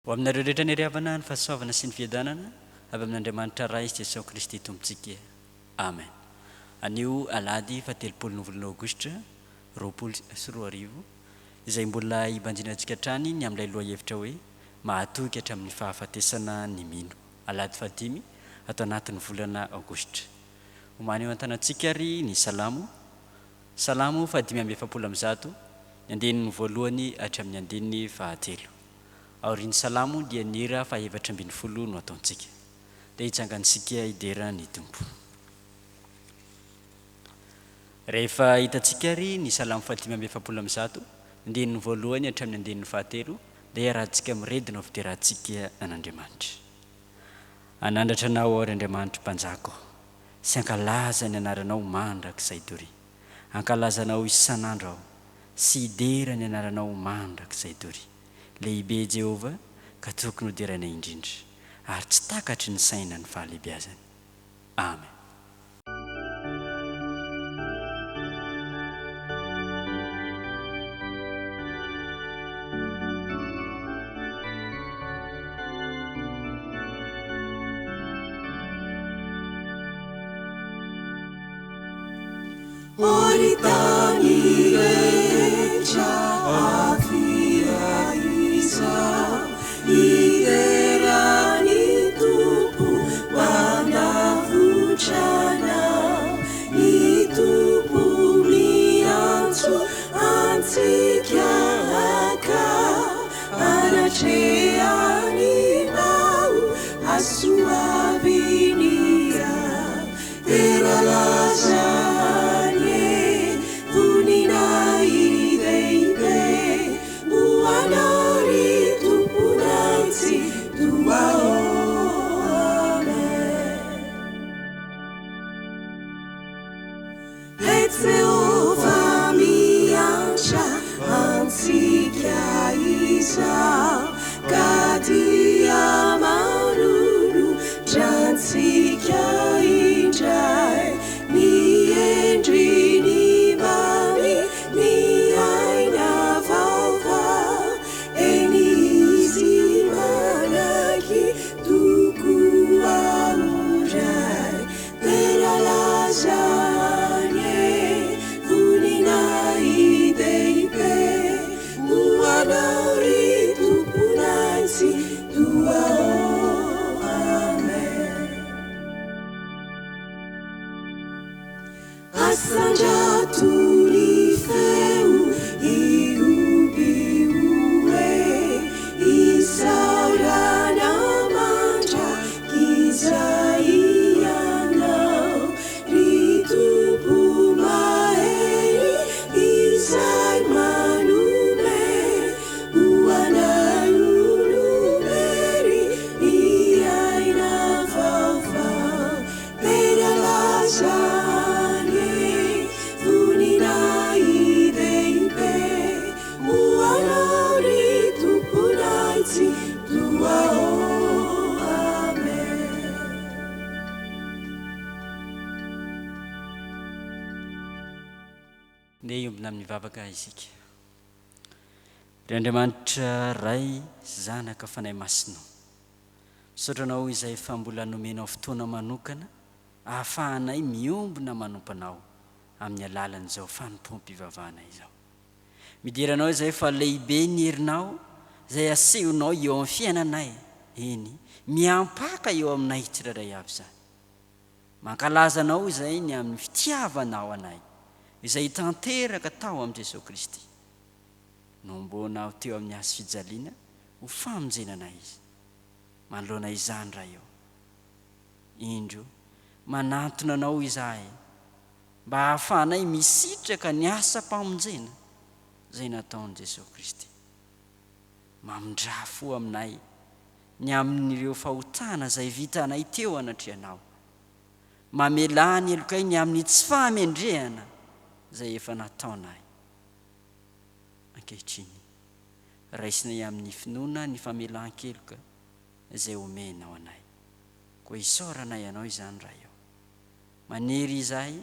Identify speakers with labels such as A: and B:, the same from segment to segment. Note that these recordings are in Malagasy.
A: Ho aminareo rehetra ny ariavana ny fahasoavana sy ny fiadanana avy amin'Andriamanitra Ray Jesosy Kristy Tompontsika. Amen. Anio Alahady fatelopolo ny volana Aogositra 2024 izay mbola hibanjinantsika trany ny amin'ilay lohahevitra hoe mahatoky hatramin'ny fahafatesana ny MINO. Alahady fadimy atao anatin'ny volana Aogositra. Homany eo an-tanantsika ary ny salamo. Salamo fadimy amby efapolo amby zato, ny andinin'ny voalohany hatramin'ny andininy fahatelo. Aorian'ny salamo dia ny hira fahaefatra ambin'ny folo no ataontsika. Dia hitsangantsika idera ny tompo. Rehefa hitantsika ary ny salamo fadimy amby efapolo amby zato, andinin'ny voalohany hatramin'ny andinin'ny fahatelo, dia iarahantsika miredina ho fiderahantsika an'Andriamanitra. Anandratra anao ary Andriamanitra mpanjako, sy ankalaza ny anaranao mandrakizay dory. Ankalazanao isan'andro aho, sy idera ny anaranao mandrakizay dory. Lehibe Jehova ka tokony ho deranay indrindra, ary tsy takatry ny saina ny fahalehibiazany. Amen.
B: Oritani recha afia isa iderani tupu manavuchana itupu miantu antikiaka anacheani mau asuavinia eralaza Ry Andriamanitra Ray zanaka fanay masinao, sotranao izay fa mbola nomenao fotoana manokana ahafahanay miombona manompanao amin'ny alalan'izao Fotoam-pivavahana izao. Midiranao izay fa lehibe ny herinao izay asehonao eo amin'ny fiainanay, eny miampaka eo aminay tsirairay avy izany. Mankalazanao izay ny amin'ny fitiavanao anay izay tanteraka tao amin'i Jesosy Kristy. Nombona ho teo amin'ny hazo fijaliana ho famonjenana izy. Manoloana izany raha eo. Indro manantona anao izahay mba hahafahanay misitraka ny asa-pamonjena izay nataon'i Jesosy Kristy. Mamondrafo aminay ny amin'ireo fahotana izay vitanay teo anatrehanao. Mamelany elokay ny amin'ny tsy fahamendrehana izay efa nataonay. Ankehitriny raisinay amin'ny finoana ny famelan-keloka izay omenao anay. Koa isaoranay anao izany raha eo. Maniry izahay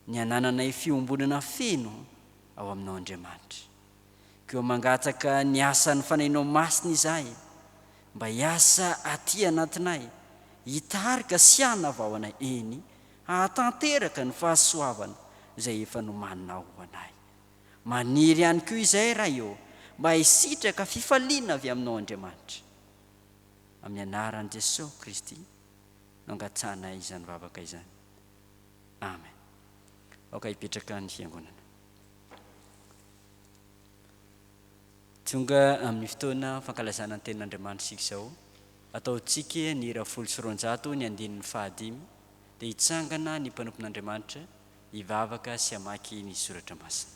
B: ny anananay fiombonana feno ao aminao Andriamanitra. keo mangataka ny asan'ny fanainao masina izahay mba hiasa aty anatinay hitarika siana avao anay eny hahatanteraka ny fahasoavana izay efa nomaninao anay. Maniry ihany koa izay raha eo mba hisitraka fifaliana avy aminao Andriamanitra. Amin'ny anaran'i Jesosy Kristy no angatsanay izany vavaka izany. Amen. Aoka hipetraka ny fiangonana. Tonga amin'ny fotoana fankalazana ny tenin'Andriamanitra isika izao. Ataontsika ny hira 100 ny andinin'ny 5 dia hitsangana ny mpanompon'Andriamanitra hivavaka sy hamaky ny soratra masina.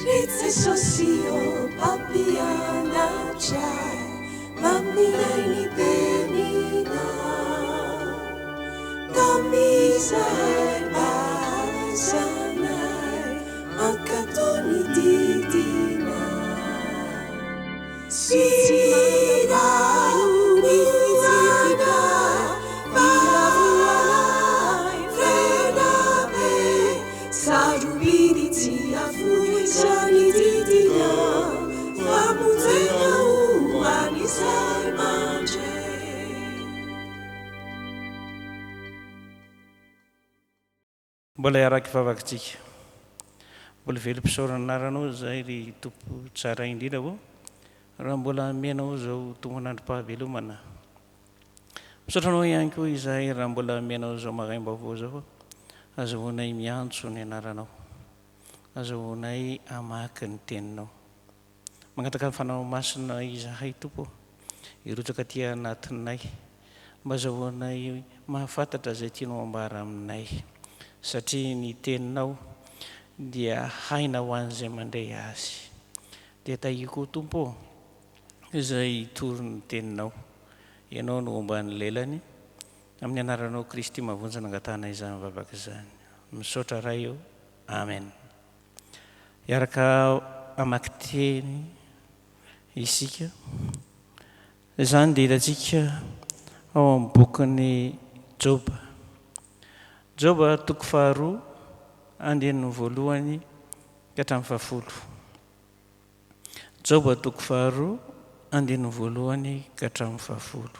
C: Rizesosio papianatra maminay ni benina Tamizay basanay Makatoni didina Sira uwana Bavuanay Frenabe Sarubini tiafu Sani didina Famutena uwanisay manje
D: Mbola iaraka ivavakatsika. Mbola velom-pisaorana anaranao zay ry tompo tsara indrindra ho raha mbola amenao zao tompon'androm-pahavelomana. Misaotranao ihany koa izahay raha mbola amenao zao maraim-baovao zao azahoanay miantso ny anaranao, azahoanay hamaky ny teninao. Magnataka ny fanao masina izahay tompo hirotsaka aty anatinay mba azahoanay mahafantatra zay tianao ambara aminay. Satria ny teninao dia haina ho an'izay mandray azy. Dia tahiko tompo izay toro ny teninao. Ianao no omba ny lelany amin'ny anaranao Kristy mavonjana angatana izany vavaka izany. Misaotra raha eo. Amen. Iaraka hamaky teny isika. Izany dia hitantsika ao amin'ny bokin'ny Joba. Joba toko 2 andinin'ny 1 ka hatramin'ny 10. Joba toko 2 andinin'ny 1 ka hatramin'ny 10.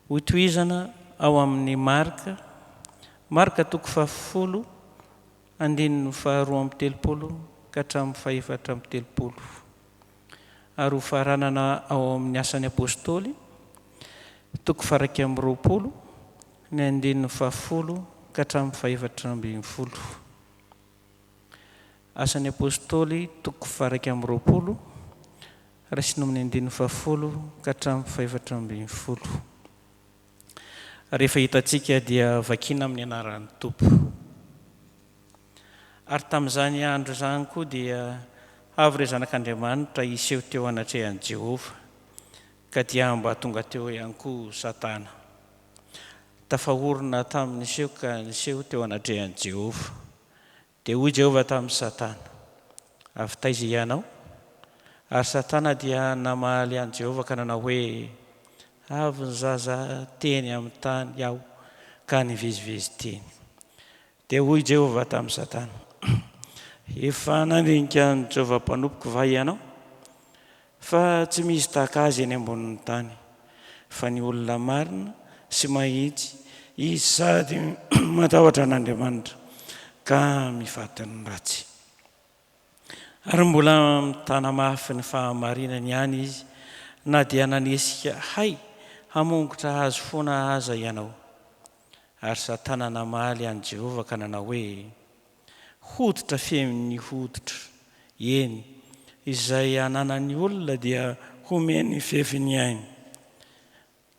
D: Hoitohizana ao amin'ny Marka toko 10 andinin'ny 12 ka hatramin'ny 4. Ary ho faranana ao amin'ny asan'ny apôstôly toko 20 ny andinin'ny 10 ka hatramin'ny 20. Asan'ny apôstôly toko 20 raha sy nomin'ny andinin'ny 10 ka hatramin'ny 20. Rehefa hitantsika dia vakina amin'ny anaran'ny Tompo. Ary tamin'izany andro izany koa dia avy ireo zanak'Andriamanitra iseho teo anatrehan'i Jehova ka dia mba tonga teo ihany koa Satana. Tafahorona tamin'ny seho ka niseho teo anatrehan'i Jehova. Dia hoy Jehova tamin'ny Satana, avy taiza ianao? Ary Satana dia namaly an'i Jehova ka nanao hoe, avy ny zaza teny amin'ny tany aho ka nivezivezy teny. Dia hoy Jehova tamin'ny Satana, efa nandinika ny Jehova mpanompoka va ianao? Fa tsy misy tahaka azy eny ambonin'ny tany, fa ny olona marina sy mahitsy izy sady matahotra an'Andriamanitra ka mifatiny ratsy. Ary mbola mitana mafy ny fahamarinany ihany izy, na dia nanesika hay hamongotra azy foana aza ianao. Ary Satana namaly an'i Jehova ka nanao hoe, hoditra femin'ny hoditra, eny izay ananan'ny olona dia homeny fefiny ainy.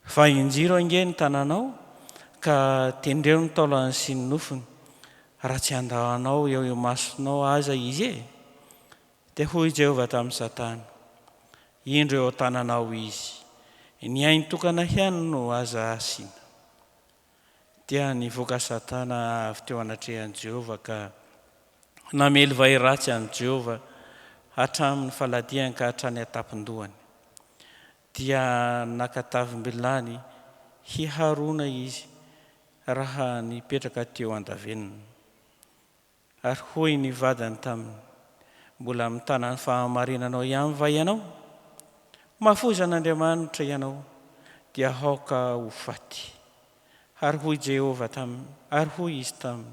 D: Fa injiro ange ny tananao ka tendreo ny taolany sy ny nofony, raha tsy andahanao eo masonao aza izy e. Dia hoy Jehova tamin'ny Satana, indro eo tananao izy, ny ainy tokana ihany no aza asiana. Dia nivoaka Satana avy teo anatrehan'i Jehova ka namely vai ratsy an'i Jehova hatramin'ny faladiany ka hatrany an-tampon-dohany. dia nakatavimbelany hiharona izy raha nipetraka teo an-davenina. Ary hoy ny vadiny taminy, mbola mitana ny fahamarinanao ihany va ianao? Mafozan'Andriamanitra ianao dia haoka ho faty. Ary hoy Jehova taminy, ary hoy izy taminy,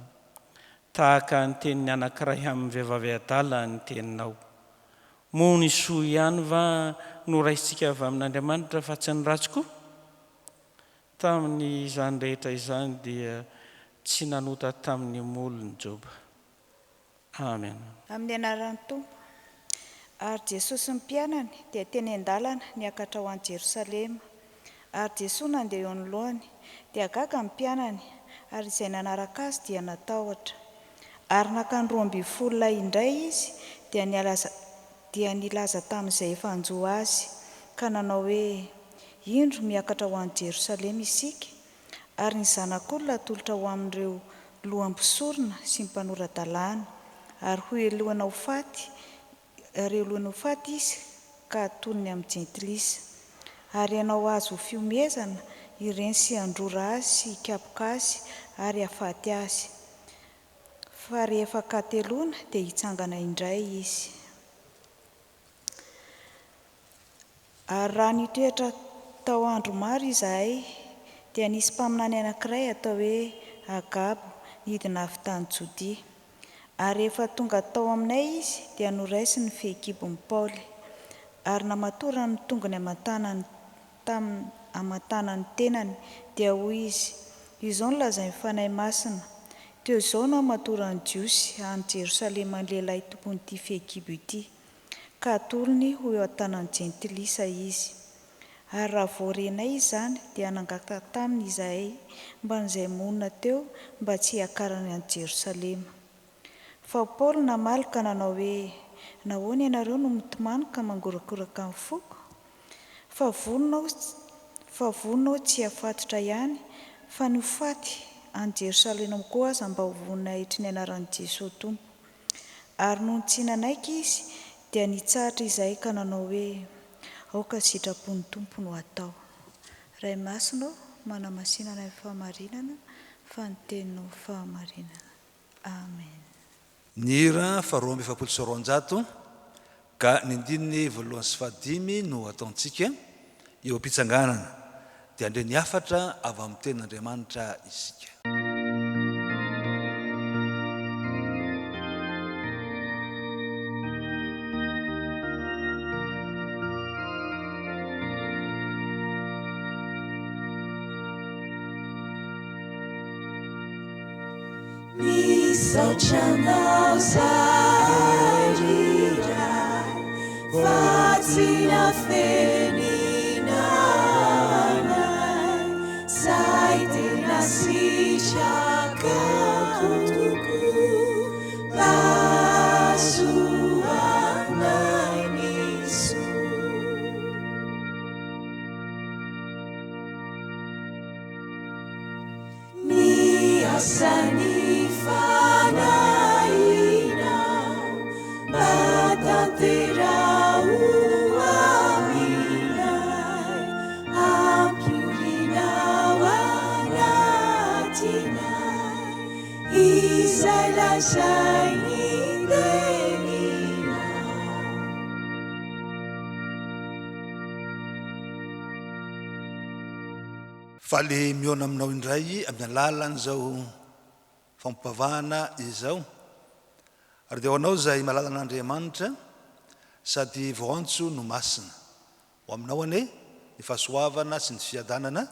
D: tahaka ny tenin'ny anankiray amin'ny vehivavy adala ny teninao. Moa ny soa ihany va no raisitsika avy amin'Andriamanitra fa tsy ny ratsy koa? Tamin'ny izany rehetra izany dia tsy nanota tamin'ny molony Joba. Amen.
E: Amin'ny anaran'ny Tompo. Ary Jesosy ny mpianany dia teny an-dalana niakatra ho an'i Jerosalema. Ary Jesosy nandeha eo anoloany dia gaga ny mpianany, ary izay nanaraka azy dia natahotra. Ary nakan-12 indray izy dia nilaza tamin'izay fanjo azy, ka nanao hoe, indro miakatra ho an'i Jerosalema isika, ary ny zanak'olona atolotra ho amin'ireo loham-pisorona sy ny mpanorandalàna, ary ho elohana ho faty izy ka atolony amin'ny jentilisa. Ary ianao azy ho fiomezana ireny sy handrora azy sy hikapoka azy ary hafaty azy. Fa rehefa kateloana dia hitsangana indray izy. Ary raha nitoetra tao andro maro izahay dia nisy mpaminany anankiray atao hoe Agabo nidina avy tany Jodia. Ary rehefa tonga tao aminay izy dia noraisy ny fehikibon'i Paoly. Ary namatora ny tongony amantanany tenany dia hoy izy, izao no lazainy fanahy masina. Teo izao no amatoran'ny Jiosy any Jerosalema ny lehilahy tompon'ity fehikibo ity, ka atolony ho eo an-tanan'ny jentilisa izy. Ary raha voarenay izany dia nangata taminy izahay mba n'izay monina teo mba tsy hiakarany any Jerosalema. Fa Paoly namaly ka nanao hoe, nahoana ianareo no mitomany ka mangorakoraka amin'ny foko? Fa vononao tsy hafatotra ihany, fa ny faty any Jerosalema koa aza mba ho vonona hitry ny anaran'i Jesosy Tompo. Ary noho ny tsy nanaiky izy dia nitsahatra izahay ka nanao hoe, aoka sitrapon'ny Tompo no atao. Ray masonao manamasinana ny fahamarinana fa ny teninao fahamarinana. Amen.
F: Ny hira 276 ka ny andininy 1:5 no ataontsika eo am-pitsanganana dia andre ny afatra avy amin'ny tenin'Andriamanitra isika.
C: Misaotranao zay riray fa tsy nafeninanay, zay tena sitraka tokoa, lazoanay niso. Miasany fanahinao mba tanterao aminay, ampirinao anatinay, izay lazay ny teninao.
F: Faly miona aminao indray amin'ny alalan'izao fotoam-pivavahana izao, ary dia ho anao izay malala an'Andriamanitra sady voantso no masina ho aminao ane ny fahasoavana sy ny fiadanana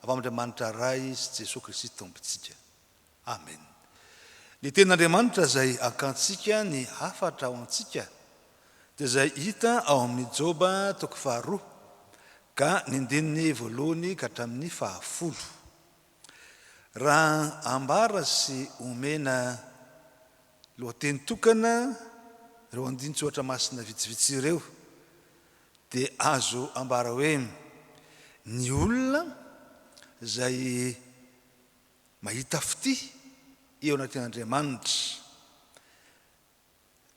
F: avy amin'Andriamanitra ray sy Jesosy Kristy tompontsika. Amen. Ny tenin'Andriamanitra izay akantsika ny hafatra ao antsika dia izay hita ao amin'ny Joba 2 ka ny andininy 1 ka hatramin'ny 10. Raha ambara sy omena lohateny tokana ireo andinitsoatra masina vitsivitsy ireo dia azo ambara hoe ny olona izay mahita fity eo anatin'Andriamanitra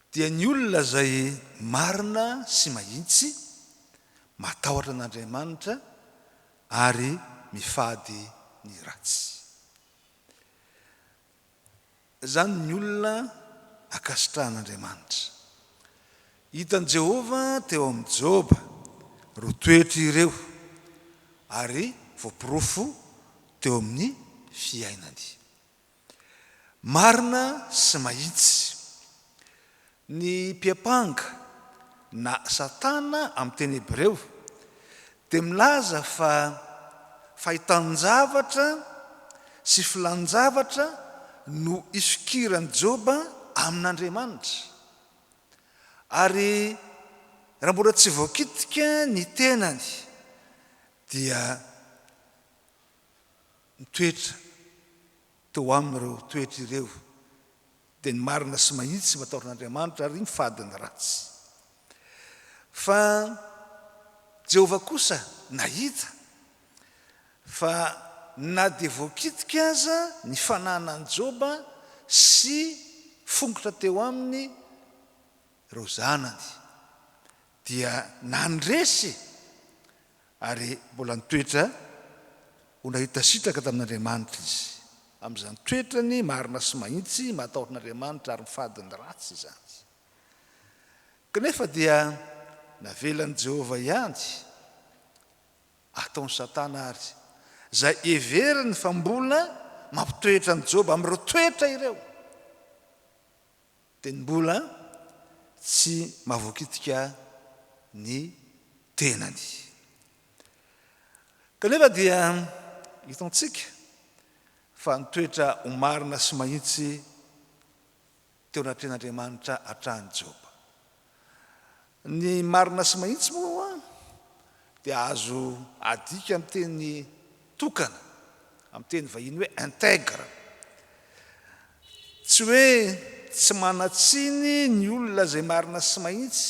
F: dia ny olona izay marina sy mahitsy matahotra an'Andriamanitra ary mifady ny ratsy. Zany ny olona akasitrahan'Andriamanitra. Hitan'i Jehova teo amin'ny Joba ro toetra ireo ary voapirofo teo amin'ny fiainany. Marina sy mahitsy. Ny mpiapanga na Satana amin'ny teny Hebreo dia milaza fa fahitan-javatra sy filan-javatra no isokiran'i Joba amin'Andriamanitra. Ary raha mbola tsy voakitika ny tenany dia mitoetra teo amin'ireo toetra ireo dia ny marina sy mahitsy matahotra an'Andriamanitra ary mifady ny ratsy. Fa Jehova kosa nahita fa na dia voakitika aza ny fananan'i Joba sy fongotra teo aminy ireo zanany dia nandresy ary mbola nitoetra ho nahita sitraka tamin'Andriamanitra izy. Amin'izany toetrany marina sy mahitsy matahotra an'Andriamanitra ary mifady ny ratsy izany. Kanefa dia navelan'i Jehova ihany ataon'ny Satana ary zay everiny fa mbola mampitoetra ny Joba amin'ireo toetra ireo dia mbola tsy mahavoakitika ny tenany. Kanefa dia hitantsika fa nitoetra ho marina sy mahitsy teo anatrehan'Andriamanitra hatrahan'i Joba. Ny marina sy mahitsy moa dia azo adika amin'ny teny tokana, amin'ny teny vahiny hoe intègre. Tsy hoe tsy manatsiny ny olona zay marina sy mahitsy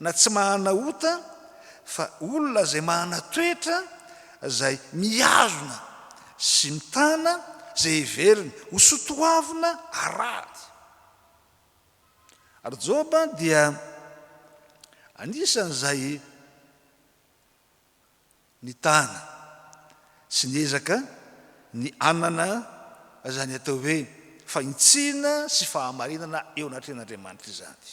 F: na tsy mahana ota, fa olona zay mahana toetra zay miazona sy mitana zay heveriny ho sotoavina arady. Ary Joba dia anisan'izay nitana sy niezaka ny anana zany atao hoe fahintsina sy fahamarinana eo anatrehan'Andriamanitra izany.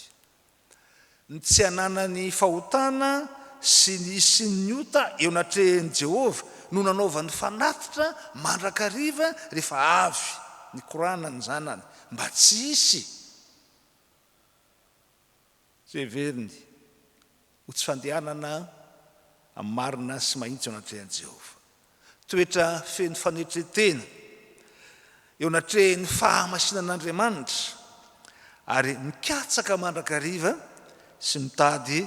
F: Ny tsy hananany fahotana sy ny isin'ny ota eo anatrehan'i Jehova no nanaovany fanatitra mandrakariva rehefa avy ny korana ny zanany mba tsy hisy sy heveriny ho tsy fandehanana amin'ny marina sy mahitsy eo anatrehan'i Jehova. Toetra feno fanetretena eo anatrehan'ny fahamasinan'Andriamanitra ary mikatsaka mandrakariva sy mitady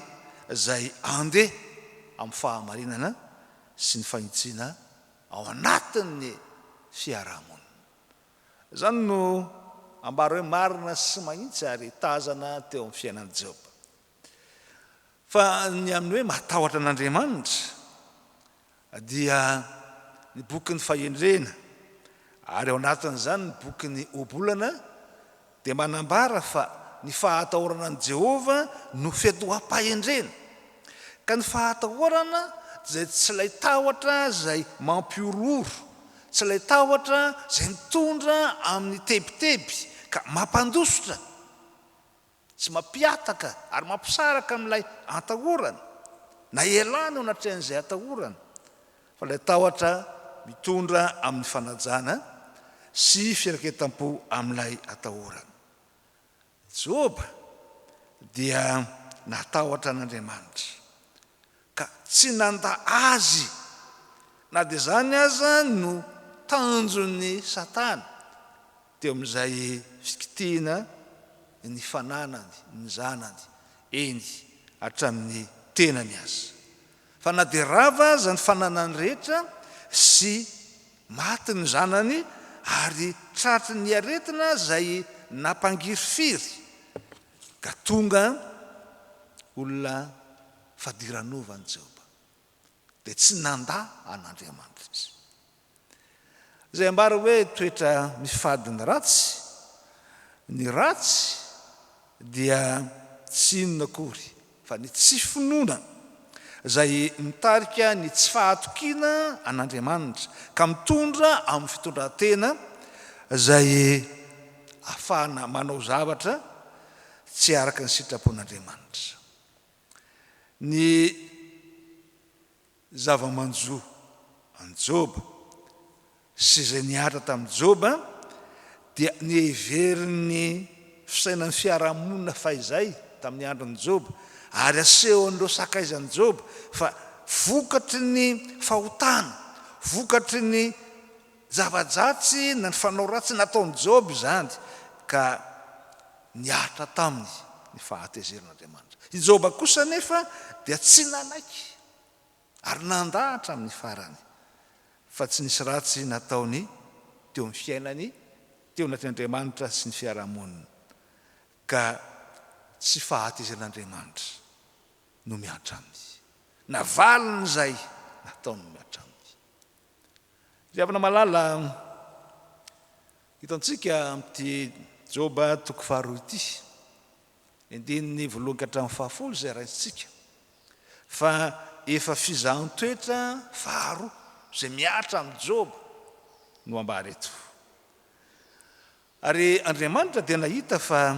F: zay andeha amin'ny fahamarinana sy ny fahintsiana ao anatin'ny fiarahamonina. Zany no ambara hoe marina sy mahitsy ary tazana teo amin'ny fiainan'i Joba. Fa ny amin'ny hoe matahotra an'Andriamanitra dia ny bokin'ny fahendrena ary ao anatin'izany ny bokin'ny obolana dia manambara fa ny fahatahorana an'i Jehova no fitoam-pahendrena. Ka ny fahatahorana zay tsy ilay tahotra zay mampiororo, tsy ilay tahotra zay mitondra amin'ny tebiteby ka mampandositra, tsy mampiataka ary mampisaraka amin'ilay atahorana na elana eo anatrehan'izay atahorana, fa ilay tahotra mitondra amin'ny fanajana sy firaketam-po amin'ilay atahorana. Joba dia natahotra an'Andriamanitra ka tsy nanda azy na dia zany aza no tanjon'ny Satana teo amin'izay fikitiana ny fananany, ny zanany eny hatramin'ny tenany azy. Fa na dia rava aza ny fananany rehetra sy maty ny zanany ary tratry ny aretina zay nampangirifiry ka tonga olona fadiranovan'i Joba dia tsy nanda an'Andriamanitra izy. Zay ambara hoe toetra mifady ny ratsy dia tsy inona akory fa ny tsy finoana zay mitarika ny tsy fahatokiana an'Andriamanitra ka mitondra amin'ny fitondran-tena zay ahafahana manao zavatra tsy araka ny sitrapon'Andriamanitra. Ny zava-manjo an Joba sy zay niatra tamin'ny Joba dia niheveriny fisainan'ny fiarahamonina fahizay tamin'ny andron'ny Joba ary asehon'ireo sakaizan'ny Joba fa vokatry ny fahotana, vokatry ny zava-dratsy na ny fanao ratsy nataon'ny Joba izany ka niatra taminy ny fahatezerin'Andriamanitra. I Joba kosa nefa dia tsy nanaiky ary nandahatra amin'ny farany fa tsy nisy ratsy nataony teo amin'ny fiainany teo anatin'Andriamanitra sy ny fiarahamonina ka tsy fahatezerin'Andriamanitra no miatra aminy. Navaliny izay nataony miatra aminy. Zavana malala hitantsika amin'ity Joba toko faharoa ity, andininy voalohany hatramin'ny fahafolo izay raintsika fa efa fizahan-toetra faharoa izay miatra amin'ny Joba no ambara eto. Ary Andriamanitra dia nahita fa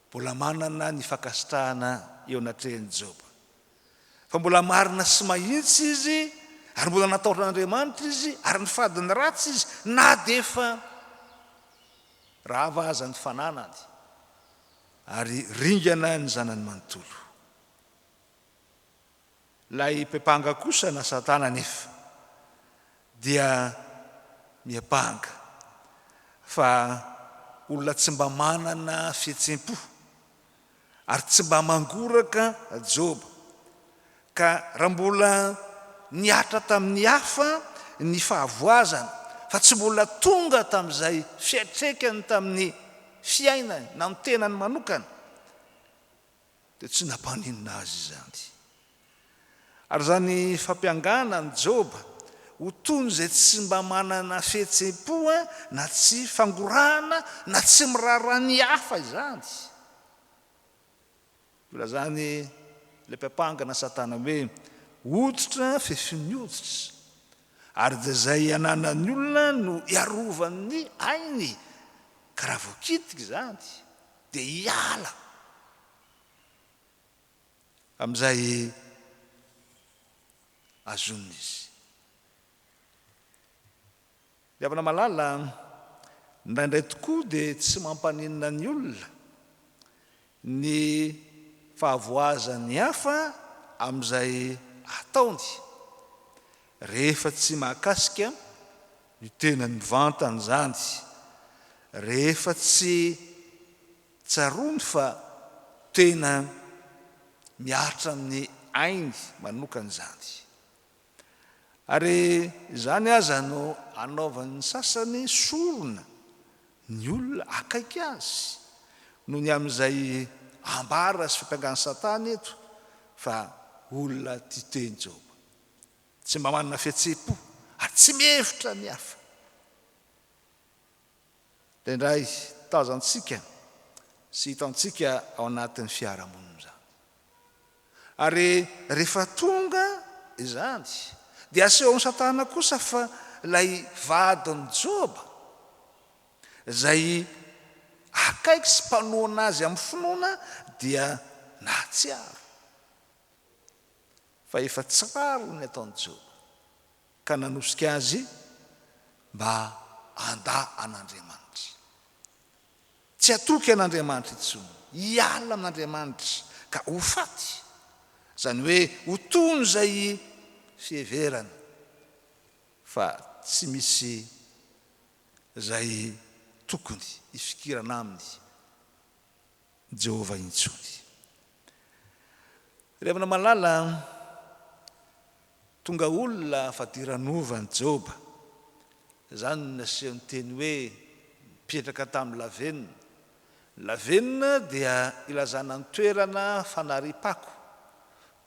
F: mbola manana ny fankasitrahana eo anatrehan'i Joba, fa mbola marina sy mahitsy izy ary mbola natahotra an'Andriamanitra izy ary ny fadiny ratsy izy na dia efa rava aza ny fananany ary ringana ny zanany manontolo. Lay mpepanga kosa na Satana nefa dia miapanga fa olona tsy mba manana fihetsem-po ary tsy mba mangoraka Joba ka raha mbola niatra tamin'ny hafa ny fahavoazana fa tsy mbola tonga tamin'izay fiatrekany tamin'ny fiainany na amin'ny tenany manokana dia tsy nampaninona azy izany. Ary zany fampiangana ny Joba ho tony izay tsy mba manana fihetsem-po na tsy fangorahana na tsy miraharaha ny hafa izany. Mbola zany le mpapangana Satana hoe hoditra fefin'ny hoditra ary dia zay ananan'ny olona no iarovany ainy ka raha voakitika izany dia hiala amin'izay azonina izy. Diavana malala indraindray tokoa dia tsy mampaninona ny olona ny fahavoazan'ny hafa amin'izay ataony rehefa tsy mahakasika ny tenany mivantana izany, rehefa tsy tsarony fa tena miaritra amin'ny ainy manokana izany. Ary izany aza no anaovan'ny sasany sorona ny olona akaiky azy noho ny amin'izay ambara sy fampiangan'ny Satana eto fa olona tia teny Joba tsy mba manana fihetsem-po ary tsy mihevitra ny hafa. Dia indray tazantsika sy hitantsika ao anatin'ny fiarahamonina izany. Ary rehefa tonga izany dia asehon'ny Satana kosa fa lay vadin'ny Joba zay akaiky sy mpanoana azy amin'ny finoana dia nahatsiaro fa efa tsaro ny ataon'ny Joba ka nanosika azy mba handa an'Andriamanitra. Tsy hatoky an'Andriamanitra intsony, hiala amin'Andriamanitra ka ho faty, zany hoe ho tony izay fiheverana fa tsy misy zay tokony hifikirana aminy Jehovah intsony. Revana malala tonga olona fadiranovan'i Joba zany nasehony teny hoe mipetraka tamin'ny lavenina. Lavenina dia ilazana ny toerana fanariam-pako,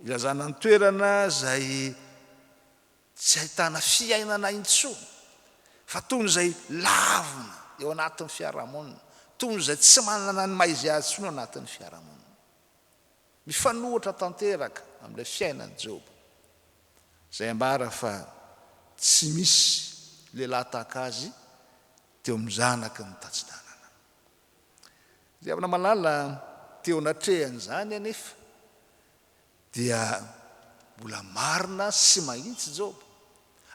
F: ilazana ny toerana zay tsy ahitana fiainana intsony fa tony izay lavina eo anatin'ny fiarahamonina, tony izay tsy manana ny maizy azy tsony anatin'ny fiarahamonina. mifanohatra tanteraka amin'ilay fiainany Job zay ambara fa tsy misy lehilahy tahaka azy teo amin'ny zanaky ny tatsinanana. Zay avana malala teo natrehany zany anefa dia mbola marina sy mahitsy Job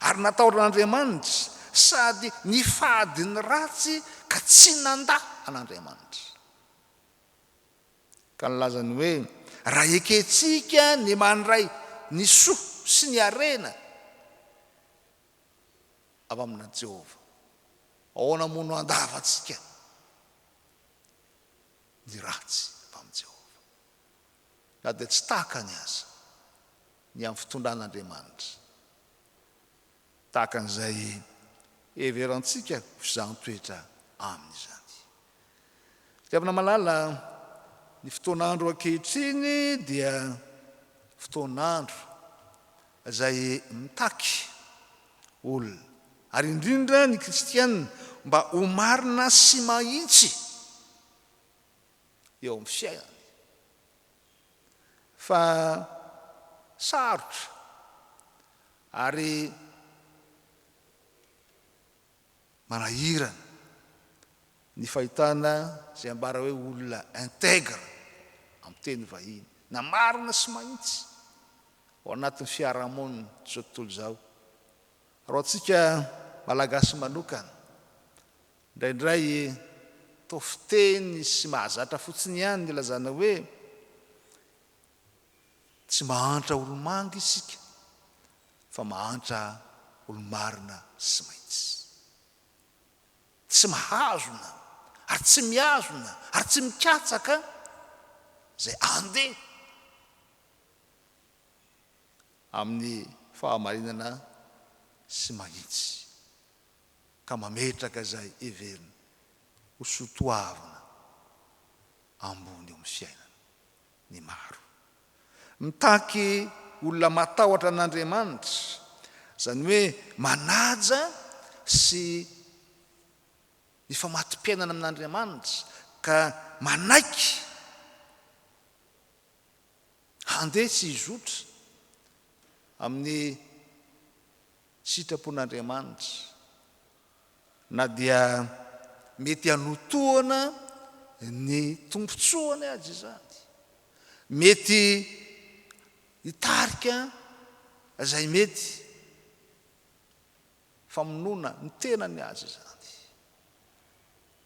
F: ary nataon'Andriamanitra sady nifady ny ratsy ka tsy nanda an'Andriamanitra ka nilazany hoe raha eketsika ny mandray ny soa sy ny arena avy amina Jehova ahoana mono andavatsika ny ratsy avy amin'ny Jehova na dia tsy tahaka ny aza ny amin'ny fitondran'Andriamanitra tahaka an'izay everantsika fizahn-toetra amin'izany. Tiavana malala ny fotoan'andro ankehitriny dia fotoan'andro izay mitaky olona ary indrindra ny kristianina mba ho marina sy mahitsy eo amin'ny fiainany fa sarotra ary manahirana ny fahitana zay ambara hoe olona intègre amin'ny teny vahiny na marina sy mahitsy ao anatin'ny fiarahamonina zao tontolo zao. Raha antsika malagasy manokana indraindray tofiteny sy mahazatra fotsiny ihany ny lazana hoe tsy mahantra olo-mangy isika fa mahantra olo-marina sy mahitsy, tsy mahazona ary tsy mihazona ary tsy mikatsaka zay andeha amin'ny fahamarinana sy mahitsy ka mametraka zay everina ho sotoavana ambony eo amin'ny fiainana ny maro mitaky olona matahotra an'Andriamanitra zany hoe manaja sy ny famati-piainana amin'Andriamanitra ka manaiky handeha sy hizotra amin'ny sitrapon'Andriamanitra na dia mety hanotoana ny tombotsoany azy izany, mety hitarika izay mety famonoana ny tenany azy izany.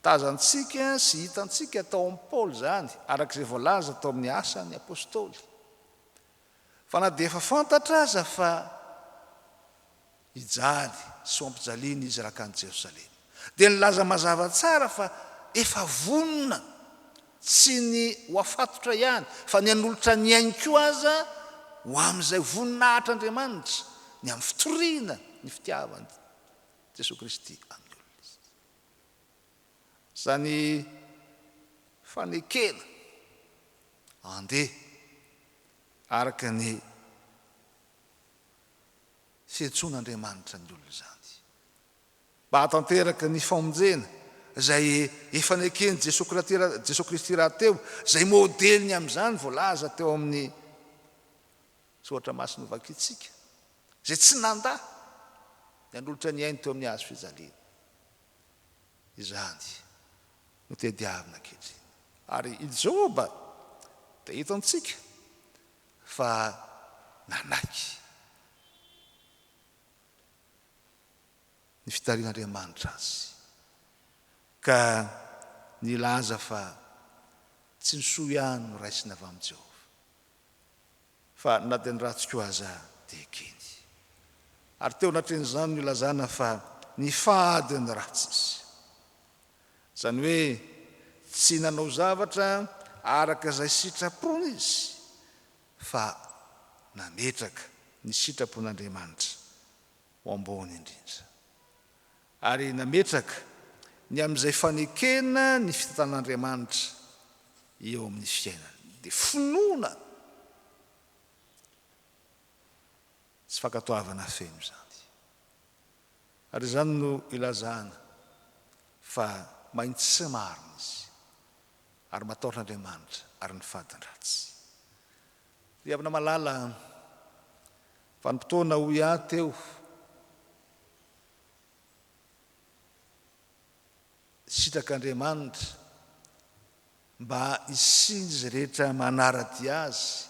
F: Tazantsika sy hitantsika tao amin'ny Paoly zany arak'izay voalaza tao amin'ny asan'ny apôstôly fa na dia efa fantatra aza fa hijaly sy ampijaliany izy rakany Jerosalema dia nilaza mazava tsara fa efa vonona tsy ny ho afatotra ihany fa ny hanolotra ny ainy koa aza ho amin'izay voninahitr'Andriamanitra ny amin'ny fitoriana ny fitiavany Jesosy Kristy amin'ny olona zany fanekena andeha araka ny fiantsoan'Andriamanitra ny olona zany mba hatanteraka ny famonjena izay efa nekeny Jesosy Kristy raha teo izay modeliny amin'izany voalaza teo amin'ny soratra masina vakitsika zay tsy nanda ny hanolotra ny ainy teo amin'ny hazo fijaliana izany no tediavina ankehitriny ary i Joba dia hitantsika fa nanaiky ny fitarian'Andriamanitra azy ka nilaza fa tsy ny soa ihany no raisina avy amin'i Jehova fa na dia ny ratsy koa aza dia keny ary teo natren'izany no ilazana fa ny fady ny ratsy izy zany hoe tsy nanao zavatra araka izay sitrapony izy fa nametraka ny sitrapon'Andriamanitra ho ambony indrindra ary nametraka ny amin'izay fanekena ny fitantan'Andriamanitra eo amin'ny fiainana dia finoana tsy fankatoavana feno zany ary zany no ilazana fa maintsy sy marina izy ary matahotr'Andriamanitra ary ny fadin-dratsy dia avina malala vanim-potoana ho ia teo sitrak'Andriamanitra mba isingy zay rehetra manarady azy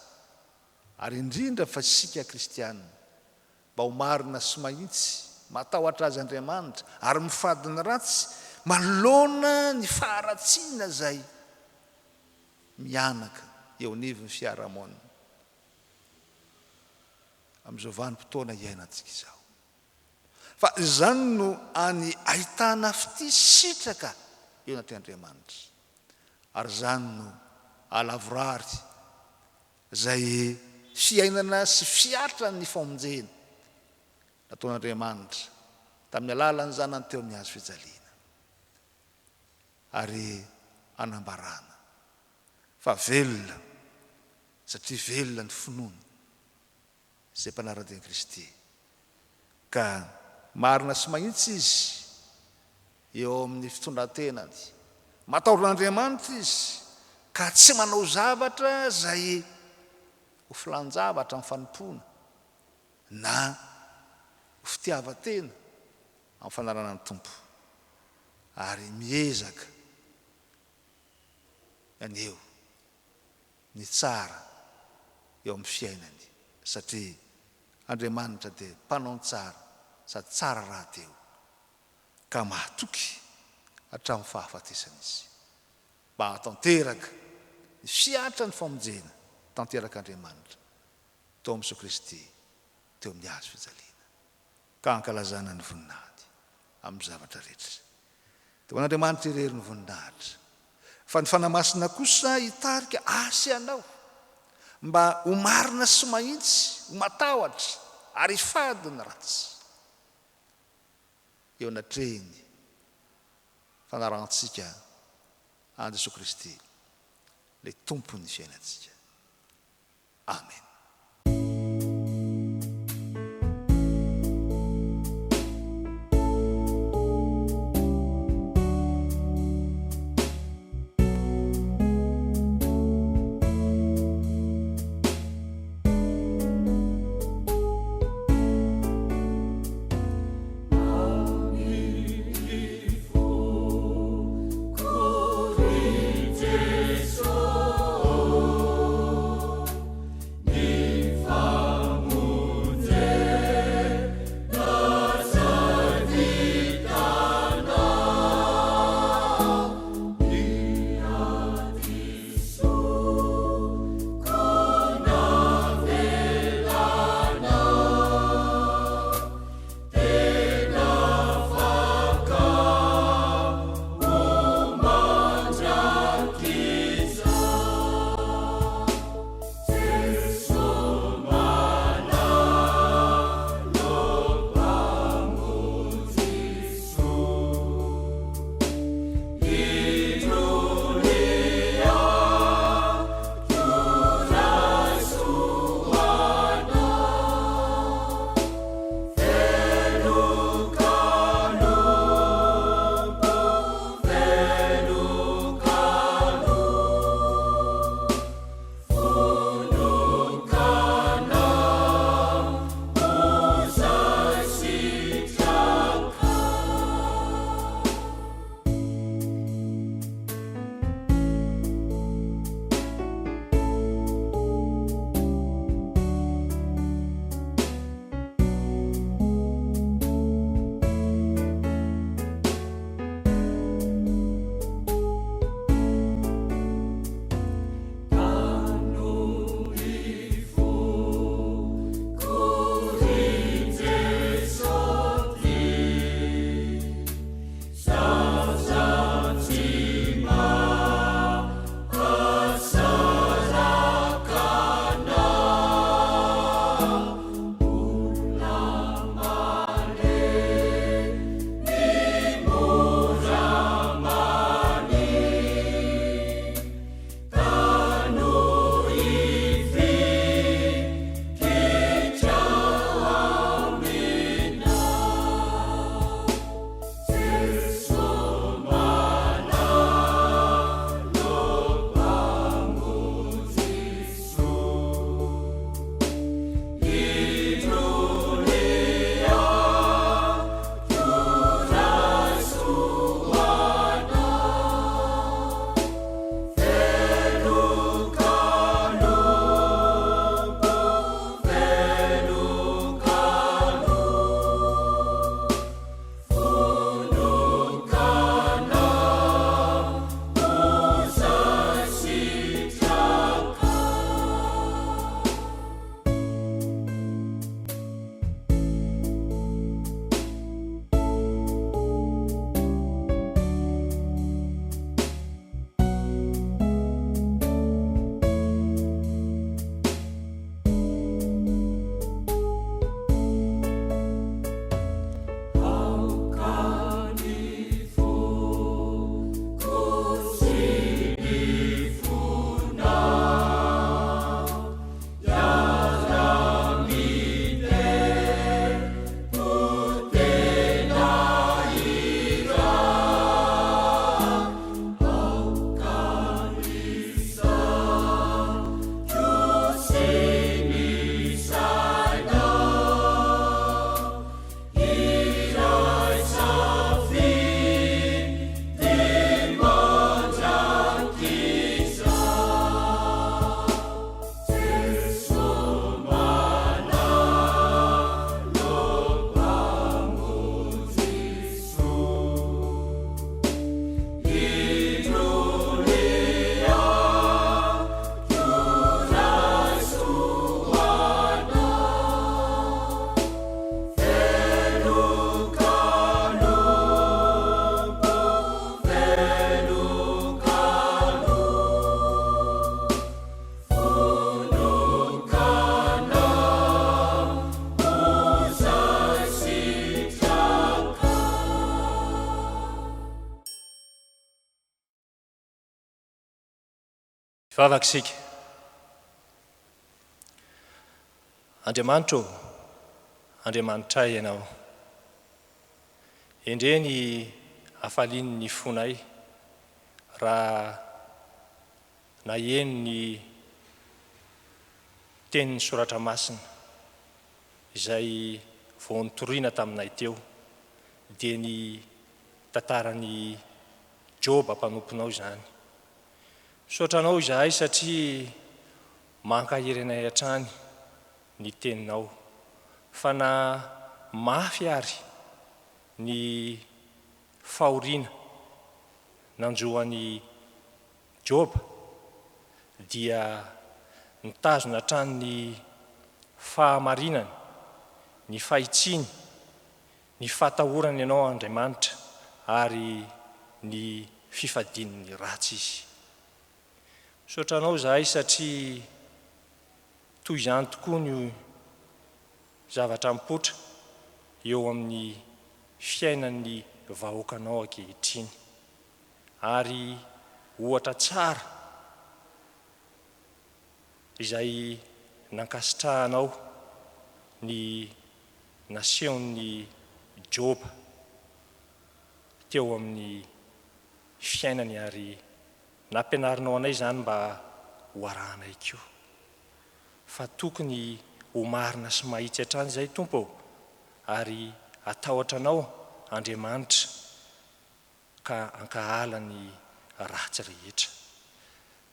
F: ary indrindra fa sika kristianina mba ho marina sy mahitsy matahotra azy Andriamanitra ary mifadina ratsy manoloana ny faharatsiana zay mianaka eo anivy ny fiarahamonina amin'izao vanim-potoana iainantsika izao fa izany no any ahitana fity sitraka eo anatin'Andriamanitra ary zany no alavorary zay fiainana sy fiatra ny famonjena nataon'Andriamanitra tamin'ny alalany zanany teo amin'ny hazo fijaliana ary anambarana fa velona satria velona ny finoana zay mpanara-teny Kristy ka marina sy mahitsy izy eo amin'ny fitondrantenany matahoran'Andriamanitra izy ka tsy manao zavatra zay ho filanjavatra amin'ny fanompona na ho fitiavan-tena amin'ny fanarana ny tompo ary miezaka aneo ny tsara eo amin'ny fiainany satria Andriamanitra dia mpanao ny tsara sady tsara raha teo ka mahatoky hatramin'ny fahafatesana izy mba hatanteraka ny fiatra ny famonjena tanteraka Andriamanitra tao amin'Jesosy Kristy teo amin'ny hazo fijaliana ka ankalazana ny voninahitra amin'ny zavatra rehetra teo an'Andriamanitra irery ny voninahitra fa ny fanamasina kosa hitarika asy anao mba ho marina sy mahitsy ho matahotra ary fady ny ratsy eo anatrehiny fanarantsika an Jesosy Kristy le tompony fiainantsika. Amen.
C: Ni
G: Vavaksika. Andriamanitro, Andriamanitra ianao. Endreny afaliany ny fonay raha naheno ny tenin'ny soratra masina izay vao nitoriana taminay teo dia ny tantarany Joba mpanomponao izany. Misaotranao izahay satria mankahirinay hatrany ny teninao fa na mafy ary ny fahoriana nanjoan'ny Joba dia nitazona hatrany ny fahamarinany, ny fahitsiny, ny fatahorany ianao Andriamanitra ary ny fifadin'ny ratsy izy. Misaotranao izahay satria toy izany tokoa ny zavatra mipotra eo amin'ny fiainan'ny vahoakanao ankehitriny ary ohatra tsara izay nankasitrahanao ny naseon'ny Joba teo amin'ny fiainany ary nampianarinao anay izany mba hoarahanay koa fa tokony ho marina sy mahitsy hatrany izay Tompo ary atahotra-nao Andriamanitra ka ankahala ny ratsy rehetra.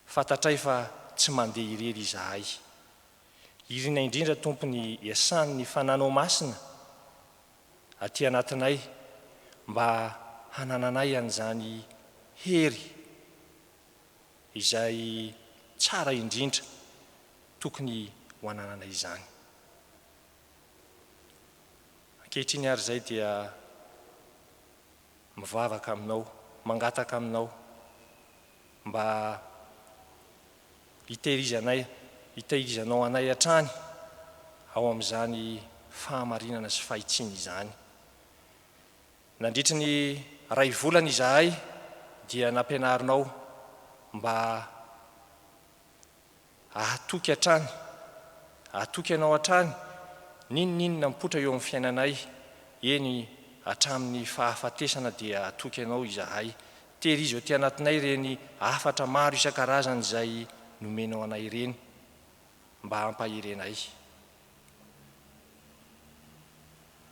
G: Fantatray fa tsy mandeha irery izahay. Irina indrindra Tompo ny iasany ny fananao masina aty anatinay mba hanananay an'izany hery izay tsara indrindra tokony ho anananay izany. Ankehitriny ary izay dia mivavaka aminao, mangataka aminao mba hitehirizanao anay hatrany ao amin'izany fahamarinana sy fahitsiny izany. Nandritra ny 2 volana izahay dia nampianarinao mba ahatoky hatrany, ahatoky anao hatrany ninona mipotra eo amin'ny fiainanay, eny hatramin'ny fahafatesana dia ahatoky anao izahay. Tehirizy eo ty anatinay reny afatra maro isan-karazany izay nomenao anay ireny mba hampahirenay.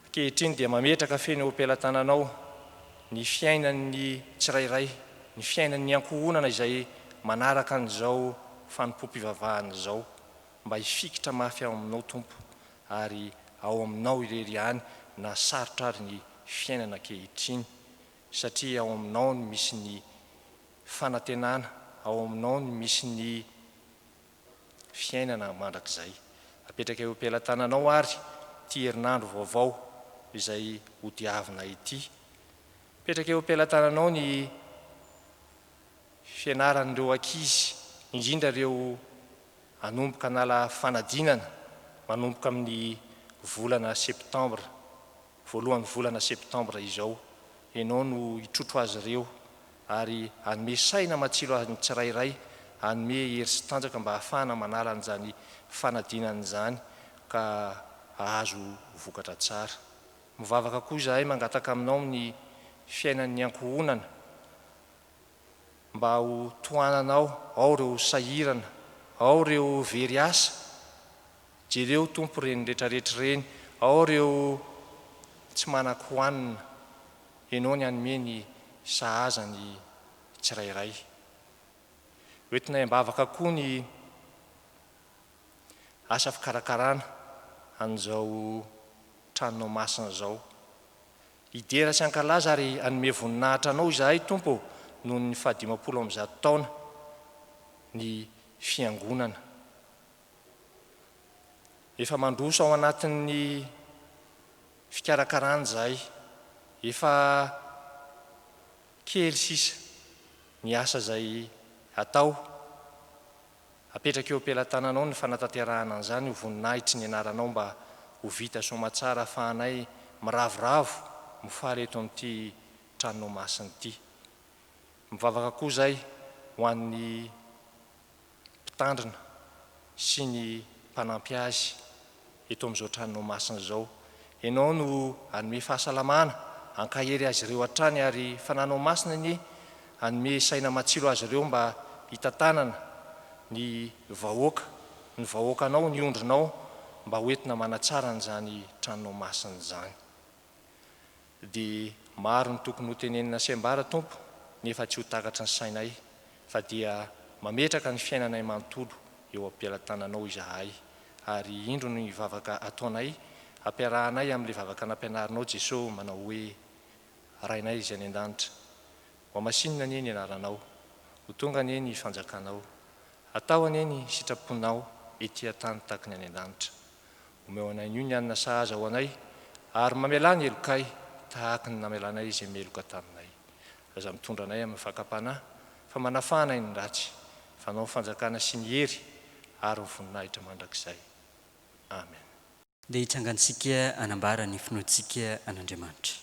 G: Ankehitriny dia mametraka feno eo am-pelatananao ny fiainan'ny tsirairay, ny fiainan'ny ankohonana izay manaraka an'izao fanompoam-pivavahana izao mba hifikitra mafy ao aminao Tompo ary ao aminao irery ihany na sarotra ary ny fiainana ankehitriny satria ao aminao no misy ny fanantenana, ao aminao no misy ny fiainana mandrakizay. Apetraka eo am-pelatananao ary ty herinandro vaovao izay hodiavina ity. Apetraka eo am-pelatananao ny fianaran'ireo ankizy, indrindra ireo anomboka nala fanadinana manomboka amin'ny volana septambra, voalohan'ny volana septambra izao. Ianao no hitrotro azy ireo ary hanome saina matsilo azy tsirairay, hanome hery sy tanjaka mba hahafahana manala an'izany fanadinana izany ka ahazo vokatra tsara. Mivavaka koa izahay mangataka aminao ny fiainan'ny ankohonana mba ho tohananao, ao ireo sahirana, ao ireo very asa, jereo Tompo reny rehetrarehetra reny, ao ireo tsy manan-kohanina, ianao ny hanome ny sahazany tsirairay. Hoentinay ambavaka koa ny asa fikarakarana an'izao tranonao masina izao. Hidera sy ankalaza ary hanome voninahitra anao izahay Tompo noho ny 50 taona ny fiangonana. Efa mandroso ao anatin'ny fikarakarana izahay, efa kely sisa ny asa izay atao. Apetraka eo am-pelatananao ny fanatanterahana an'izany, ho voninahitry ny anaranao mba ho vita somatsara ahafahanay miravoravo mifaly eto amin'ity tranonao masina ity. Mivavaka koa izay ho an'ny mpitandrina sy ny mpanampy azy eto amin'izao tranonao masina zao. Ianao no anome fahasalamana ankahery azy ireo hatrany ary fananao masina ny anome saina matsilo azy ireo mba hitantanana ny vahoakanao ny ondrinao mba hoentina manatsara n'izany tranonao masina zany. Dia maro ny tokony ho tenenina sembara tompo nefa tsy ho takatra ny sainay fa dia mametraka ny fiainanay manontolo eo am-pialantananao izahay ary indro ny vavaka ataonay ampiarahanay amin'ilay vavaka nampianarinao Jesosy manao hoe rainay izay any an-danitra ho masinina nie ny anaranao ho tonga nie ny fanjakanao atao anie ny sitraponao etỳ tany tahaka ny any an-danitra omeo anay io ny anina sahaza ho anay ary mamela ny elokay tahaka ny namelanay izay meloka taminay. Aza mitondra anay amin'ny fakapanahy fa manafahanay ny ratsy fanao fanjakana sy ny hery ary ny voninahitra mandrakizay. Amen.
B: Dia hitsangantsika anambara ny finoantsika an'Andriamanitra.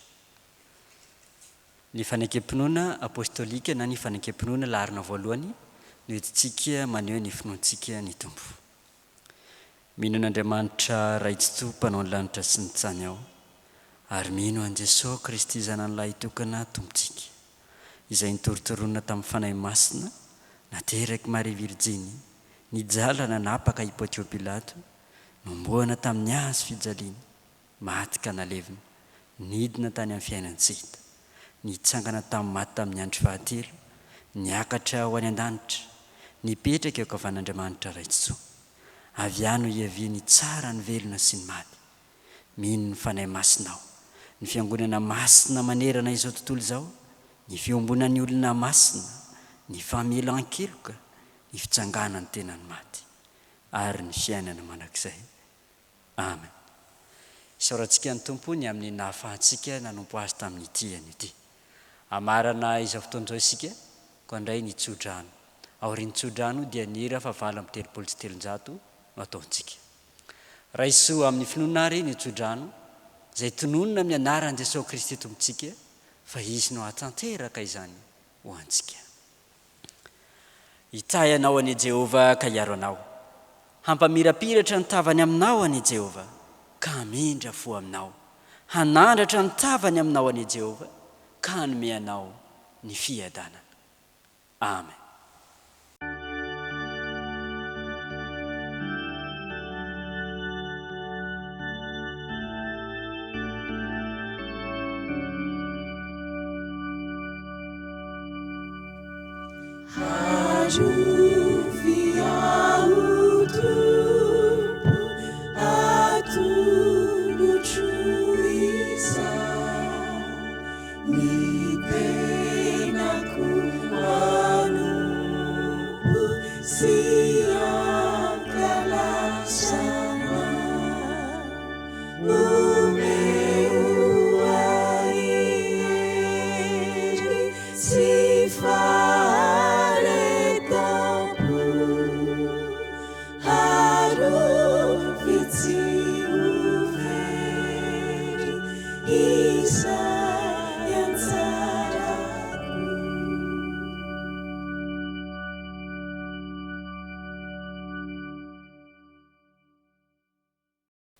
B: Ny fanakem-pinoana apôstôlika na ny fanakem-pinoana laharana voalohany no entintsika maneho ny finoantsika ny tompo. Mino an'Andriamanitra ray tsy toa mpanao ny lanitra sy ny tany ao ary mino an' Jesosy Kristy zanan'lahy tokana tompontsika izay nitorotoronina tamin'ny fanahy masina nateraky Maria Virjiny nijalana napaka i Pontio Pilato nomboana tamin'ny hazo fijaliana maty ka nalevina nidina tany amin'ny fiainan-tsita nitsangana tamin'ny maty tamin'ny andro fahatelo niakatra ho any an-danitra nipetraka eo ankavan'Andriamanitra ray tsy toa avy any ho iaviany tsara ny velona sy ny maty. Mino ny fanahy masinao ny fiangonana masina manerana izao tontolo izao ny fiombonan'ny olona masina ny famelan-keloka ny fitsanganany tenany maty ary ny fiainana mandrakizay. Amen. Isaorantsika ny tompony amin'ny nahafahantsika nanompo azy tamin'ny tiany ity. Amarana izao fotoan'izao isika koa indray ny tsodrano. Aorian'ny tsodrano dia ny hira fa 7:telonjato no ataontsika. Raisoa amin'ny finoana ary ny tsodrano izay tononona amin'ny anaran'i Jesosy Kristy tompontsika fa izy no hatanteraka izany ho antsika. Hitahy anao ani Jehova ka hiaro anao. Hampamirapiratra ny tavany aminao ani Jehova ka hamindra fo aminao. Hanandratra ny tavany aminao ani Jehova ka hanome anao ny fiadanana. Amen.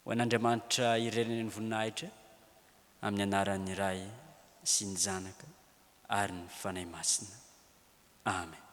B: Ho an'Andriamanitra irenany ny voninahitra amin'ny anaran'ny Ray sy ny Zanaka ary ny fanahy masina. Amen.